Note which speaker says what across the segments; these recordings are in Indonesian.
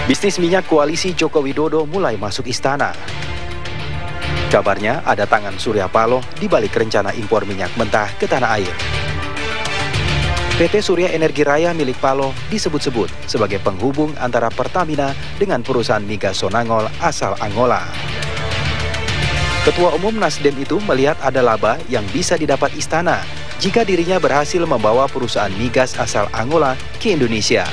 Speaker 1: Bisnis minyak koalisi Joko Widodo mulai masuk istana. Kabarnya ada tangan Surya Paloh di balik rencana impor minyak mentah ke tanah air. PT Surya Energi Raya milik Paloh disebut-sebut sebagai penghubung antara Pertamina dengan perusahaan migas Sonangol asal Angola. Ketua Umum Nasdem itu melihat ada laba yang bisa didapat istana jika dirinya berhasil membawa perusahaan migas asal Angola ke Indonesia.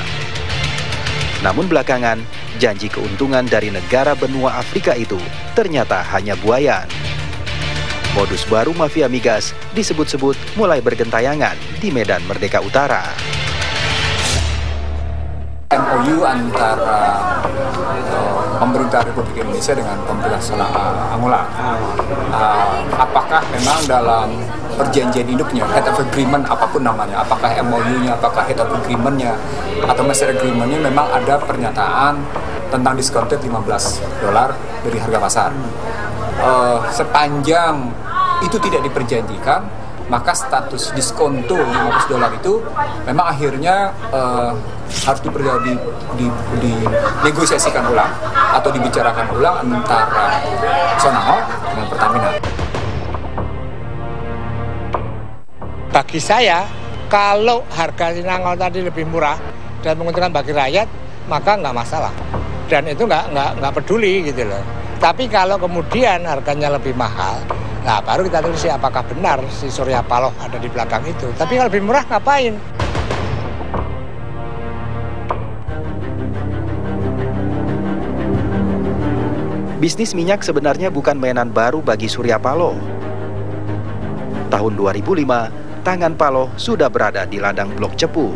Speaker 1: Namun belakangan, janji keuntungan dari negara benua Afrika itu ternyata hanya buayan. Modus baru mafia migas disebut-sebut mulai bergentayangan di Medan Merdeka Utara.
Speaker 2: MOU antara pemerintah Republik Indonesia dengan pemerintah Angola. Apakah memang dalam perjanjian induknya, head of agreement apapun namanya, apakah MOU-nya, apakah head of agreement-nya, atau master agreement-nya memang ada pernyataan tentang discounted $15 dari harga pasar. Sepanjang itu tidak diperjanjikan, maka status diskonto $15 itu memang akhirnya harus dinegosiasikan ulang atau dibicarakan ulang antara Sonangol dengan Pertamina.
Speaker 3: Bagi saya, kalau harga Sonangol tadi lebih murah dan menguntungkan bagi rakyat, maka nggak masalah. Dan itu nggak peduli gitu loh. Tapi kalau kemudian harganya lebih mahal, nah baru kita tulis apakah benar si Surya Paloh ada di belakang itu. Tapi kalau lebih murah ngapain?
Speaker 1: Bisnis minyak sebenarnya bukan mainan baru bagi Surya Paloh. Tahun 2005, tangan Paloh sudah berada di ladang Blok Cepu.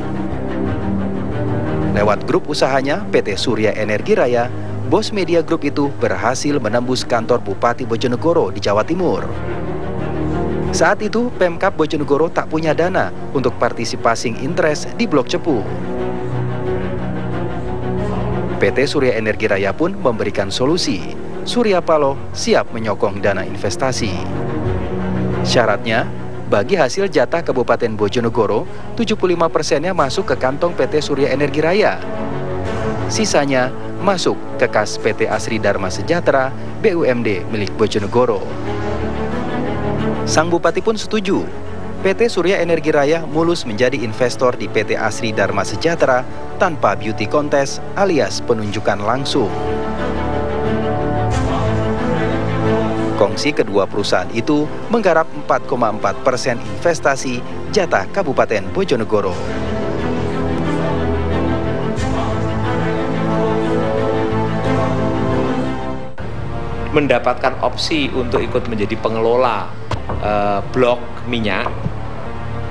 Speaker 1: Lewat grup usahanya, PT Surya Energi Raya, bos media grup itu berhasil menembus kantor Bupati Bojonegoro di Jawa Timur. Saat itu, Pemkab Bojonegoro tak punya dana untuk participation interest di Blok Cepu. PT Surya Energi Raya pun memberikan solusi. Surya Paloh siap menyokong dana investasi. Syaratnya, bagi hasil jatah Kabupaten Bojonegoro, 75%-nya masuk ke kantong PT Surya Energi Raya. Sisanya masuk ke kas PT Asri Dharma Sejahtera BUMD milik Bojonegoro. Sang Bupati pun setuju. PT Surya Energi Raya mulus menjadi investor di PT Asri Dharma Sejahtera tanpa beauty contest alias penunjukan langsung. Kongsi kedua perusahaan itu menggarap 4,4% investasi jatah Kabupaten Bojonegoro.
Speaker 4: Mendapatkan opsi untuk ikut menjadi pengelola blok minyak,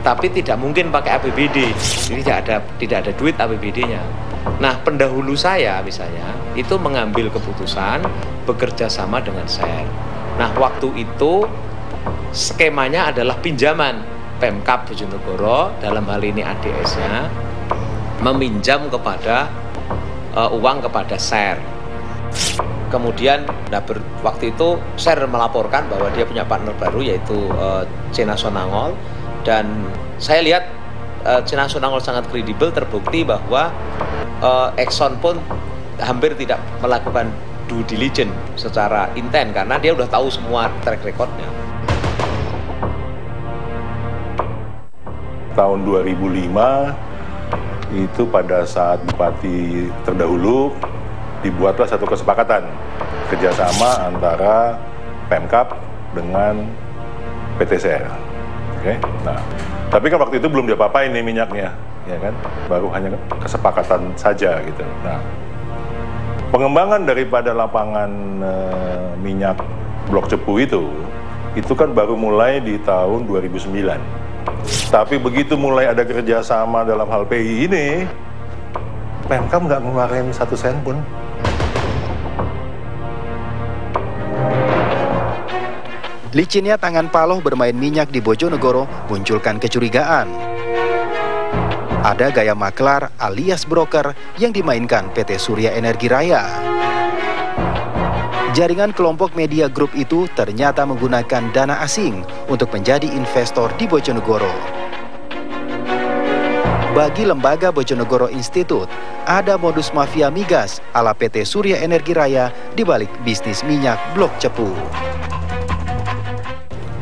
Speaker 4: tapi tidak mungkin pakai APBD, jadi tidak ada duit APBD-nya. Nah, pendahulu saya misalnya itu mengambil keputusan bekerja sama dengan SER. Nah, waktu itu skemanya adalah pinjaman. Pemkab Bojonegoro, dalam hal ini ADS-nya, meminjam kepada uang kepada SER. Kemudian waktu itu SER melaporkan bahwa dia punya partner baru yaitu China Sonangol, dan saya lihat China Sonangol sangat kredibel, terbukti bahwa Exxon pun hampir tidak melakukan due diligence secara intens karena dia udah tahu semua track recordnya.
Speaker 5: Tahun 2005 itu pada saat Bupati terdahulu dibuatlah satu kesepakatan kerjasama antara Pemkab dengan PT SER. Oke. Nah, tapi kan waktu itu belum diapa-apain nih minyaknya, ya kan? Baru hanya kesepakatan saja gitu. Nah, pengembangan daripada lapangan minyak Blok Cepu itu kan baru mulai di tahun 2009. Tapi begitu mulai ada kerjasama dalam hal PI ini, Pemkab nggak ngeluarin 1 sen pun.
Speaker 1: Licinnya tangan Paloh bermain minyak di Bojonegoro munculkan kecurigaan. Ada gaya maklar alias broker yang dimainkan PT Surya Energi Raya. Jaringan kelompok media grup itu ternyata menggunakan dana asing untuk menjadi investor di Bojonegoro. Bagi lembaga Bojonegoro Institute, ada modus mafia migas ala PT Surya Energi Raya di balik bisnis minyak Blok Cepu.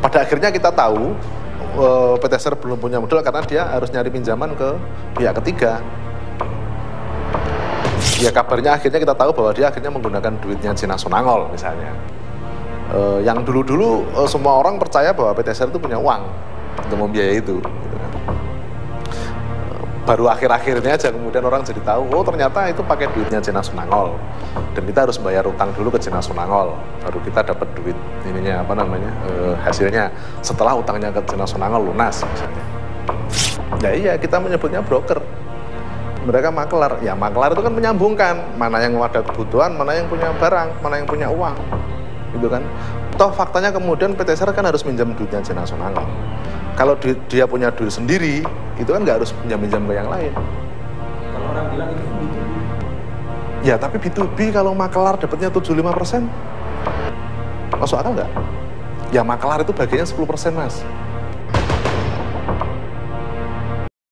Speaker 6: Pada akhirnya kita tahu PT SR belum punya modal karena dia harus nyari pinjaman ke pihak ketiga. Ya kabarnya akhirnya kita tahu bahwa dia akhirnya menggunakan duitnya Cina Sonangol misalnya. Yang dulu-dulu semua orang percaya bahwa PT SR itu punya uang untuk membiayai itu. Gitu kan. Baru akhir-akhirnya aja kemudian orang jadi tahu, oh ternyata itu pakai duitnya Cina Sonangol. Dan kita harus bayar utang dulu ke Cina Sonangol, baru kita dapat duit ininya hasilnya setelah utangnya ke Cina Sonangol lunas misalnya. Ya iya, kita menyebutnya broker. Mereka makelar. Ya makelar itu kan menyambungkan mana yang ada kebutuhan, mana yang punya barang, mana yang punya uang. Gitu kan. Toh faktanya kemudian PT SR kan harus minjam duitnya Cina Sonangol. Kalau dia punya duit sendiri, itu kan nggak harus pinjam-pinjam ke yang lain.
Speaker 7: Kalau orang bilang itu B2B.
Speaker 6: Ya, tapi B2B kalau makelar dapatnya 75%, masuk akal nggak? Ya, makelar itu bagiannya 10%, Mas.